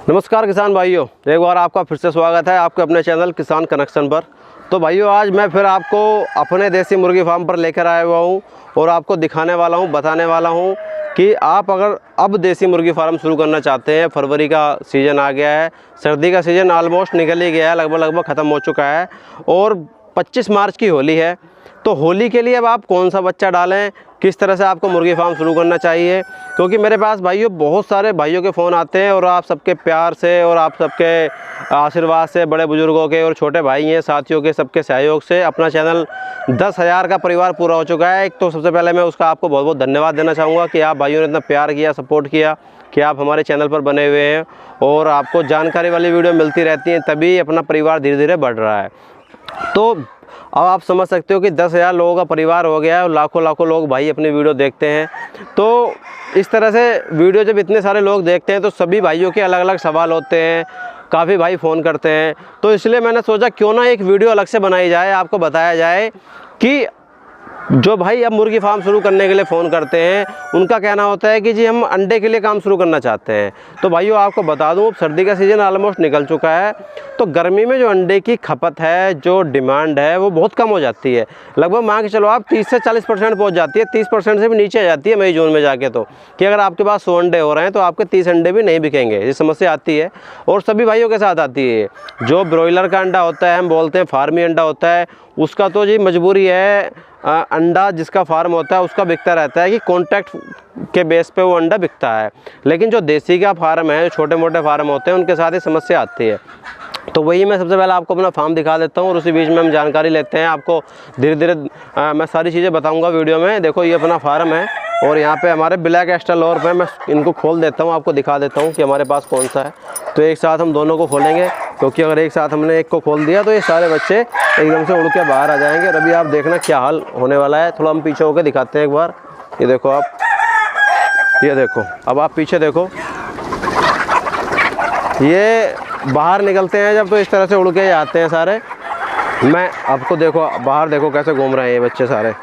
नमस्कार किसान भाइयों, एक बार आपका फिर से स्वागत है आपके अपने चैनल किसान कनेक्शन पर। तो भाइयों, आज मैं फिर आपको अपने देसी मुर्गी फार्म पर लेकर आया हुआ हूँ और आपको दिखाने वाला हूँ, बताने वाला हूँ कि आप अगर अब देसी मुर्गी फार्म शुरू करना चाहते हैं। फरवरी का सीज़न आ गया है, सर्दी का सीज़न ऑलमोस्ट निकल ही गया है, लगभग ख़त्म हो चुका है और 25 मार्च की होली है। तो होली के लिए अब आप कौन सा बच्चा डालें, किस तरह से आपको मुर्गी फार्म शुरू करना चाहिए, क्योंकि मेरे पास भाइयों बहुत सारे भाइयों के फ़ोन आते हैं और आप सबके प्यार से और आप सबके आशीर्वाद से, बड़े बुजुर्गों के और छोटे भाई हैं, साथियों के, सबके सहयोग से अपना चैनल 10,000 का परिवार पूरा हो चुका है। एक तो सबसे पहले मैं उसका आपको बहुत बहुत धन्यवाद देना चाहूँगा कि आप भाइयों ने इतना प्यार किया, सपोर्ट किया, कि आप हमारे चैनल पर बने हुए हैं और आपको जानकारी वाली वीडियो मिलती रहती हैं, तभी अपना परिवार धीरे धीरे बढ़ रहा है। तो अब आप समझ सकते हो कि 10,000 लोगों का परिवार हो गया है और लाखों लोग भाई अपनी वीडियो देखते हैं। तो इस तरह से वीडियो जब इतने सारे लोग देखते हैं तो सभी भाइयों के अलग अलग सवाल होते हैं, काफ़ी भाई फ़ोन करते हैं। तो इसलिए मैंने सोचा क्यों ना एक वीडियो अलग से बनाई जाए, आपको बताया जाए कि जो भाई अब मुर्गी फार्म शुरू करने के लिए फ़ोन करते हैं उनका कहना होता है कि जी हम अंडे के लिए काम शुरू करना चाहते हैं। तो भाइयों, आपको बता दूं, सर्दी का सीज़न ऑलमोस्ट निकल चुका है, तो गर्मी में जो अंडे की खपत है, जो डिमांड है, वो बहुत कम हो जाती है। लगभग मान के चलो आप 30 से 40% पहुँच जाती है, 30% से भी नीचे आ जाती है मई जून में जाके। तो कि अगर आपके पास 100 अंडे हो रहे हैं तो आपके 30 अंडे भी नहीं बिकेंगे, ये समस्या आती है और सभी भाइयों के साथ आती है। जो ब्रॉयलर का अंडा होता है, हम बोलते हैं फार्मी अंडा होता है, उसका तो जी मजबूरी है, अंडा जिसका फार्म होता है उसका बिकता रहता है कि कॉन्ट्रैक्ट के बेस पे वो अंडा बिकता है। लेकिन जो देसी का फार्म है, जो छोटे मोटे फार्म होते हैं, उनके साथ ही समस्या आती है। तो वही मैं सबसे पहले आपको अपना फार्म दिखा देता हूँ और उसी बीच में हम जानकारी लेते हैं। आपको धीरे धीरे मैं सारी चीज़ें बताऊँगा वीडियो में। देखो, ये अपना फार्म है और यहाँ पे हमारे ब्लैक एस्ट्रोलॉर पे मैं इनको खोल देता हूँ, आपको दिखा देता हूँ कि हमारे पास कौन सा है। तो एक साथ हम दोनों को खोलेंगे, क्योंकि अगर एक साथ हमने एक को खोल दिया तो ये सारे बच्चे एकदम से उड़ के बाहर आ जाएंगे। और अभी आप देखना क्या हाल होने वाला है। थोड़ा हम पीछे होकर दिखाते हैं एक बार। ये देखो आप, ये देखो, अब आप पीछे देखो, ये बाहर निकलते हैं जब तो इस तरह से उड़ के आते हैं सारे। मैं आपको देखो, बाहर देखो कैसे घूम रहे हैं ये बच्चे सारे,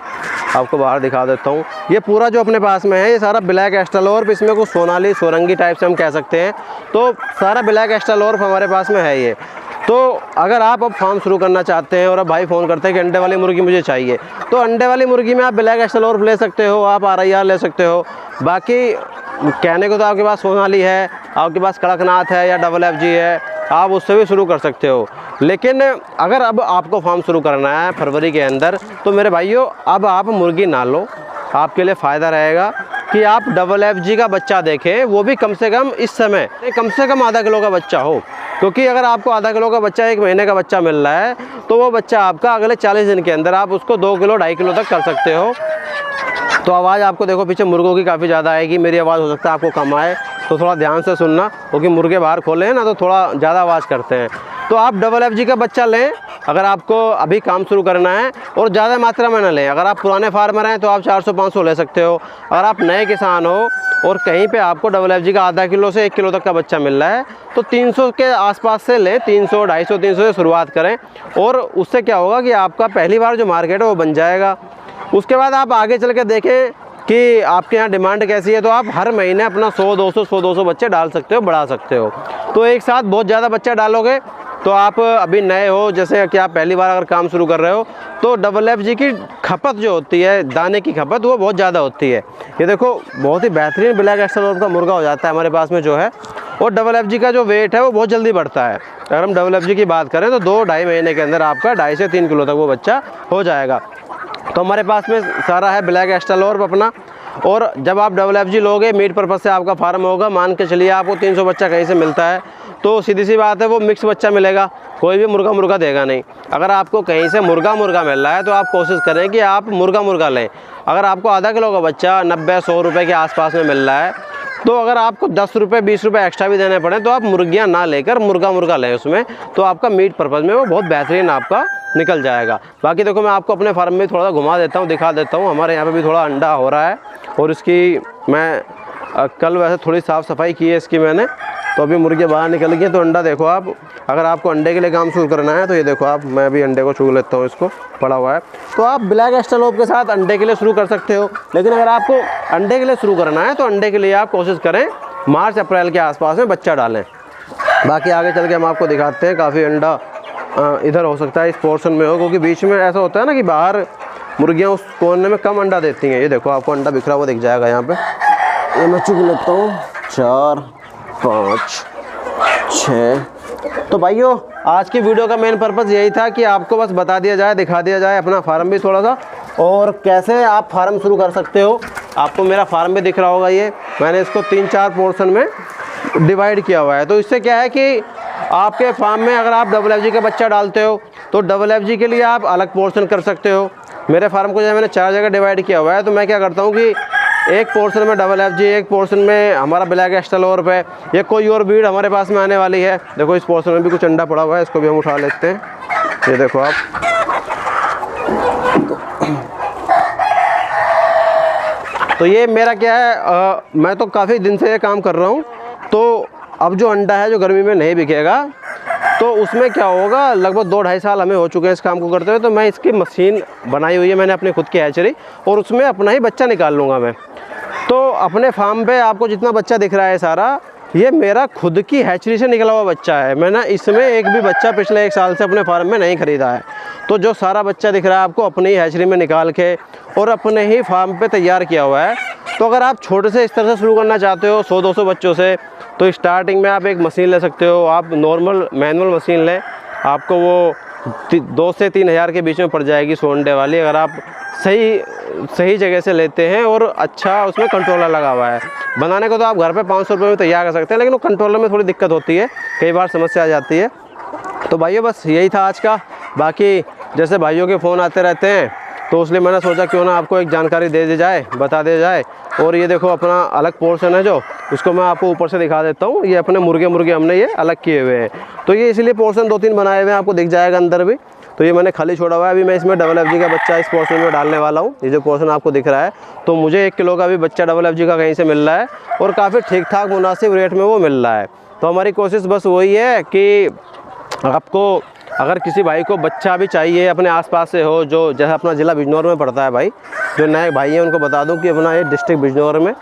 आपको बाहर दिखा देता हूँ। ये पूरा जो अपने पास में है ये सारा ब्लैक एस्ट्रोलॉर्प, इसमें कुछ सोनाली सोरंगी टाइप से हम कह सकते हैं। तो सारा ब्लैक एस्ट्रोलॉर्प हमारे पास में है ये। तो अगर आप अब फार्म शुरू करना चाहते हैं और अब भाई फ़ोन करते हैं कि अंडे वाली मुर्गी मुझे चाहिए, तो अंडे वाली मुर्गी में आप ब्लैक एस्ट्रोलॉर्प ले सकते हो, आप RIR ले सकते हो। बाकी कहने को तो आपके पास सोनाली है, आपके पास कड़कनाथ है या FFG है, आप उससे भी शुरू कर सकते हो। लेकिन अगर अब आपको फार्म शुरू करना है फरवरी के अंदर, तो मेरे भाइयों अब आप मुर्गी ना लो, आपके लिए फ़ायदा रहेगा कि आप FFG का बच्चा देखें, वो भी कम से कम इस समय कम से कम आधा किलो का बच्चा हो। क्योंकि अगर आपको आधा किलो का बच्चा, 1 महीने का बच्चा मिल रहा है, तो वो बच्चा आपका अगले 40 दिन के अंदर आप उसको 2 किलो 2.5 किलो तक कर सकते हो। तो आवाज़ आपको देखो पीछे मुर्गों की काफ़ी ज़्यादा आएगी, मेरी आवाज़ हो सकता है आपको कम आए, तो थोड़ा ध्यान से सुनना, क्योंकि मुर्गे बाहर खोले हैं ना तो थोड़ा ज़्यादा आवाज़ करते हैं। तो आप FFG का बच्चा लें अगर आपको अभी काम शुरू करना है, और ज़्यादा मात्रा में ना लें। अगर आप पुराने फार्मर हैं तो आप 400-500 ले सकते हो। अगर आप नए किसान हो और कहीं पे आपको FFG का आधा किलो से 1 किलो तक का बच्चा मिल रहा है, तो 300 के आसपास से लें, 300, 250, 300 से शुरुआत करें। और उससे क्या होगा कि आपका पहली बार जो मार्केट है वो बन जाएगा। उसके बाद आप आगे चल के देखें कि आपके यहाँ डिमांड कैसी है, तो आप हर महीने अपना 100-200 बच्चे डाल सकते हो, बढ़ा सकते हो। तो एक साथ बहुत ज़्यादा बच्चा डालोगे तो आप अभी नए हो, जैसे कि आप पहली बार अगर काम शुरू कर रहे हो, तो FFG की खपत जो होती है, दाने की खपत, वो बहुत ज़्यादा होती है। ये देखो, बहुत ही बेहतरीन ब्लैक एस्ट्रोलॉर्प का मुर्गा हो जाता है हमारे पास में जो है। और FFG का जो वेट है वो बहुत जल्दी बढ़ता है। अगर हम FFG की बात करें तो 2-2.5 महीने के अंदर आपका 2.5 से 3 किलो तक वो बच्चा हो जाएगा। तो हमारे पास में सारा है ब्लैक एस्ट्रोलॉर्प अपना। और जब आप FFG लोगे, मीट पर्पज़ से आपका फार्म होगा, मान के चलिए आपको 300 बच्चा कहीं से मिलता है, तो सीधी सी बात है वो मिक्स बच्चा मिलेगा, कोई भी मुर्गा देगा नहीं। अगर आपको कहीं से मुर्गा मिल रहा है तो आप कोशिश करें कि आप मुर्गा लें। अगर आपको आधा किलो का बच्चा 90-100 रुपये के आसपास में मिल रहा है, तो अगर आपको 10 रुपये 20 रुपये एक्स्ट्रा भी देने पड़े तो आप मुर्गियाँ ना लेकर मुर्गा लें उसमें, तो आपका मीट पर्पज़ में वो बहुत बेहतरीन आपका निकल जाएगा। बाकी देखो, मैं आपको अपने फार्म में थोड़ा सा घुमा देता हूँ, दिखा देता हूँ। हमारे यहाँ पे भी थोड़ा अंडा हो रहा है और इसकी मैं कल वैसे थोड़ी साफ़ सफाई की है इसकी मैंने, तो अभी मुर्गे बाहर निकल गए। तो अंडा देखो आप, अगर आपको अंडे के लिए काम शुरू करना है तो ये देखो आप, मैं अभी अंडे को छू लेता हूँ, इसको पड़ा हुआ है। तो आप ब्लैक एस्ट्रोलॉर्प के साथ अंडे के लिए शुरू कर सकते हो। लेकिन अगर आपको अंडे के लिए शुरू करना है तो अंडे के लिए आप कोशिश करें मार्च अप्रैल के आसपास में बच्चा डालें। बाकी आगे चल के हम आपको दिखाते हैं। काफ़ी अंडा इधर हो सकता है इस पोर्शन में हो, क्योंकि बीच में ऐसा होता है ना कि बाहर मुर्गियाँ उस कोने में कम अंडा देती हैं। ये देखो आपको अंडा बिखरा हुआ दिख जाएगा यहाँ पे। ये मैं चुग लेता हूँ 4 5 6। तो भाइयों आज की वीडियो का मेन पर्पज़ यही था कि आपको बस बता दिया जाए, दिखा दिया जाए अपना फार्म भी थोड़ा सा, और कैसे आप फार्म शुरू कर सकते हो। आपको मेरा फार्म भी दिख रहा होगा, ये मैंने इसको 3-4 पोर्शन में डिवाइड किया हुआ है। तो इससे क्या है कि आपके फार्म में अगर आप FFG का बच्चा डालते हो तो FFG के लिए आप अलग पोर्शन कर सकते हो। मेरे फार्म को जो है मैंने 4 जगह डिवाइड किया हुआ है। तो मैं क्या करता हूँ कि एक पोर्शन में FFG, एक पोर्शन में हमारा ब्लैक एस्टेलोर्प है, या कोई और ब्रीड हमारे पास में आने वाली है। देखो इस पोर्शन में भी कुछ अंडा पड़ा हुआ है, इसको भी हम उठा लेते हैं। ये देखो आप, तो ये मेरा क्या है, मैं तो काफ़ी दिन से ये काम कर रहा हूँ। तो अब जो अंडा है जो गर्मी में नहीं बिकेगा, तो उसमें क्या होगा, लगभग 2-2.5 साल हमें हो चुके हैं इस काम को करते हुए। तो मैं इसकी मशीन बनाई हुई है मैंने अपनी खुद की हैचरी, और उसमें अपना ही बच्चा निकाल लूँगा मैं। तो अपने फार्म पे आपको जितना बच्चा दिख रहा है सारा, ये मेरा खुद की हैचरी से निकला हुआ बच्चा है। मैंने इसमें एक भी बच्चा पिछले 1 साल से अपने फार्म में नहीं ख़रीदा है। तो जो सारा बच्चा दिख रहा है आपको अपनी ही हैचरी में निकाल के और अपने ही फार्म पे तैयार किया हुआ है। तो अगर आप छोटे से इस तरह से शुरू करना चाहते हो 100-200 बच्चों से, तो स्टार्टिंग में आप एक मशीन ले सकते हो। आप नॉर्मल मैनुअल मशीन लें, आपको वो 2 से 3 हज़ार के बीच में पड़ जाएगी 100 अंडे वाली, अगर आप सही जगह से लेते हैं और अच्छा उसमें कंट्रोलर लगा हुआ है। बनाने को तो आप घर पे 500 रुपये में तैयार कर सकते हैं, लेकिन वो कंट्रोलर में थोड़ी दिक्कत होती है, कई बार समस्या आ जाती है। तो भाइयों बस यही था आज का। बाकी जैसे भाइयों के फ़ोन आते रहते हैं, तो इसलिए मैंने सोचा क्यों ना आपको एक जानकारी दे दी जाए, बता दिया जाए। और ये देखो अपना अलग पोर्शन है जो, उसको मैं आपको ऊपर से दिखा देता हूँ। ये अपने मुर्गे हमने ये अलग किए हुए हैं। तो ये इसलिए पोर्शन 2-3 बनाए हुए हैं, आपको दिख जाएगा अंदर भी। तो ये मैंने खाली छोड़ा हुआ है। अभी मैं इसमें FFG का बच्चा इस पोर्शन में डालने वाला हूँ। ये जो पोर्शन आपको दिख रहा है, तो मुझे 1 किलो का भी बच्चा FFG का कहीं से मिल रहा है, और काफ़ी ठीक ठाक मुनासिब रेट में वो मिल रहा है। तो हमारी कोशिश बस वही है कि आपको अगर किसी भाई को बच्चा भी चाहिए अपने आसपास से हो, जो जैसे अपना ज़िला बिजनौर में पड़ता है भाई, जो नए भाई हैं उनको बता दूं कि अपना ये डिस्ट्रिक्ट बिजनौर में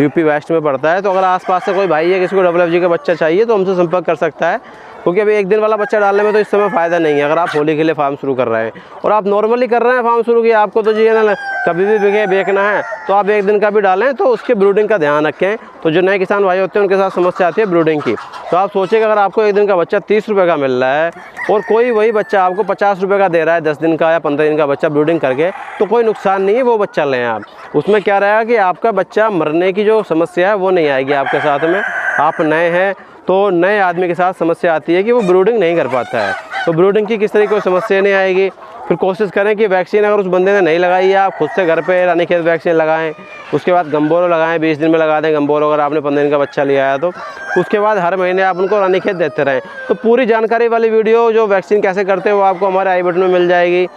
यूपी वेस्ट में पड़ता है। तो अगर आसपास से कोई भाई है किसी को FFG का बच्चा चाहिए तो हमसे संपर्क कर सकता है, क्योंकि अभी 1 दिन वाला बच्चा डालने में तो इस समय फ़ायदा नहीं है। अगर आप होली के लिए फार्म शुरू कर रहे हैं और आप नॉर्मली कर रहे हैं फार्म शुरू किया, आपको तो जी है ना कभी भी बेचना है, तो आप 1 दिन का भी डालें, तो उसके ब्रूडिंग का ध्यान रखें। तो जो नए किसान भाई होते हैं उनके साथ समस्या आती है ब्रूडिंग की। तो आप सोचिए कि अगर आपको 1 दिन का बच्चा 30 रुपये का मिल रहा है और कोई वही बच्चा आपको 50 रुपये का दे रहा है 10 दिन का या 15 दिन का बच्चा ब्रूडिंग करके, तो कोई नुकसान नहीं है, वो बच्चा लें आप। उसमें क्या रहेगा कि आपका बच्चा मरने की जो समस्या है वो नहीं आएगी आपके साथ में। आप नए हैं तो नए आदमी के साथ समस्या आती है कि वो ब्रूडिंग नहीं कर पाता है, तो ब्रूडिंग की किस तरह की कोई समस्या नहीं आएगी। फिर कोशिश करें कि वैक्सीन अगर उस बंदे ने नहीं लगाई है, आप खुद से घर पे रानीखेत वैक्सीन लगाएं। उसके बाद गम्बोरो लगाएं, 20 दिन में लगा दें गम्बोरो, अगर आपने 15 दिन का बच्चा लिया है तो। उसके बाद हर महीने आप उनको रानीखेत देते रहें। तो पूरी जानकारी वाली वीडियो जो वैक्सीन कैसे करते हैं वो आपको हमारे आई बटन में मिल जाएगी।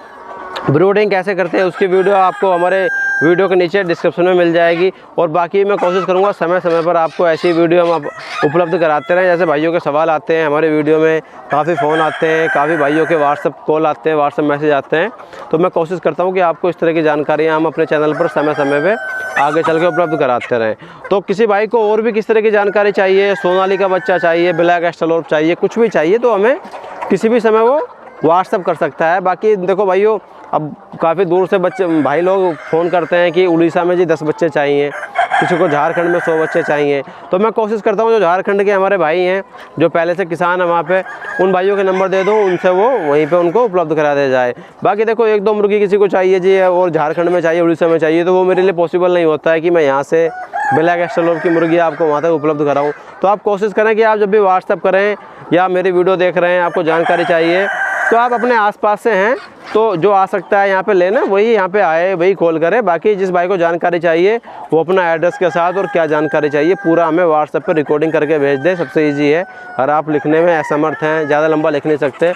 ब्रूडिंग कैसे करते हैं उसकी वीडियो आपको हमारे वीडियो के नीचे डिस्क्रिप्शन में मिल जाएगी। और बाकी मैं कोशिश करूंगा समय समय पर आपको ऐसी वीडियो हम उपलब्ध कराते रहें। जैसे भाइयों के सवाल आते हैं हमारे वीडियो में, काफ़ी फ़ोन आते हैं, काफ़ी भाइयों के व्हाट्सएप कॉल आते हैं, व्हाट्सएप मैसेज आते हैं, तो मैं कोशिश करता हूं कि आपको इस तरह की जानकारियां हम अपने चैनल पर समय समय पर आगे चल के उपलब्ध कराते रहें। तो किसी भाई को और भी किस तरह की जानकारी चाहिए, सोनाली का बच्चा चाहिए, ब्लैक एस्टेलोर्प चाहिए, कुछ भी चाहिए, तो हमें किसी भी समय वो व्हाट्सएप कर सकता है। बाकी देखो भाइयों, अब काफ़ी दूर से बच्चे भाई लोग फ़ोन करते हैं कि उड़ीसा में जी 10 बच्चे चाहिए, किसी को झारखंड में 100 बच्चे चाहिए। तो मैं कोशिश करता हूँ जो झारखंड के हमारे भाई हैं जो पहले से किसान हैं वहाँ पे, उन भाइयों के नंबर दे दूँ, उनसे वो वहीं पे उनको उपलब्ध करा दिया जाए। बाकी देखो 1-2 मुर्गी किसी को चाहिए जी और झारखंड में चाहिए, उड़ीसा में चाहिए, तो वो मेरे लिए पॉसिबल नहीं होता है कि मैं यहाँ से ब्लैक एस्टेलोर्प की मुर्गी आपको वहाँ तक उपलब्ध कराऊँ। तो आप कोशिश करें कि आप जब भी व्हाट्सएप करें या मेरी वीडियो देख रहे हैं, आपको जानकारी चाहिए, तो आप अपने आसपास से हैं तो जो आ सकता है यहाँ पे लेना, वही यहाँ पे आए, वही कॉल करे। बाकी जिस भाई को जानकारी चाहिए वो अपना एड्रेस के साथ और क्या जानकारी चाहिए पूरा हमें व्हाट्सएप पे रिकॉर्डिंग करके भेज दे। सबसे इजी है, अगर आप लिखने में असमर्थ हैं, ज़्यादा लंबा लिख नहीं सकते,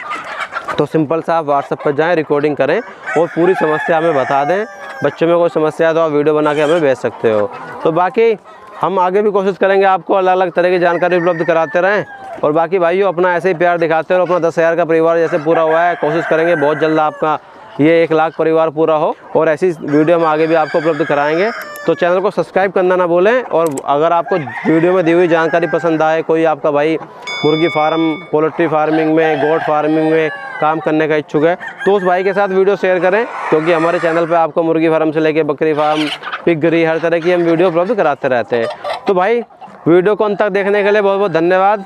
तो सिंपल सा आप व्हाट्सएप पर जाएँ, रिकॉर्डिंग करें और पूरी समस्या हमें बता दें। बच्चों में कोई समस्या है तो आप वीडियो बना के हमें भेज सकते हो। तो बाकी हम आगे भी कोशिश करेंगे आपको अलग अलग तरह की जानकारी उपलब्ध कराते रहें। और बाकी भाइयों अपना ऐसे ही प्यार दिखाते रहो। अपना 10,000 का परिवार जैसे पूरा हुआ है, कोशिश करेंगे बहुत जल्द आपका ये 1 लाख परिवार पूरा हो। और ऐसी वीडियो हम आगे भी आपको उपलब्ध कराएंगे, तो चैनल को सब्सक्राइब करना ना भूलें। और अगर आपको वीडियो में दी हुई जानकारी पसंद आए, कोई आपका भाई मुर्गी फार्म, पोल्ट्री फार्मिंग में, गोट फार्मिंग में काम करने का इच्छुक है, तो उस भाई के साथ वीडियो शेयर करें, क्योंकि हमारे चैनल पे आपको मुर्गी फार्म से लेके बकरी फार्म, पिगरी, हर तरह की हम वीडियो उपलब्ध कराते रहते हैं। तो भाई वीडियो को अंत तक देखने के लिए बहुत बहुत धन्यवाद।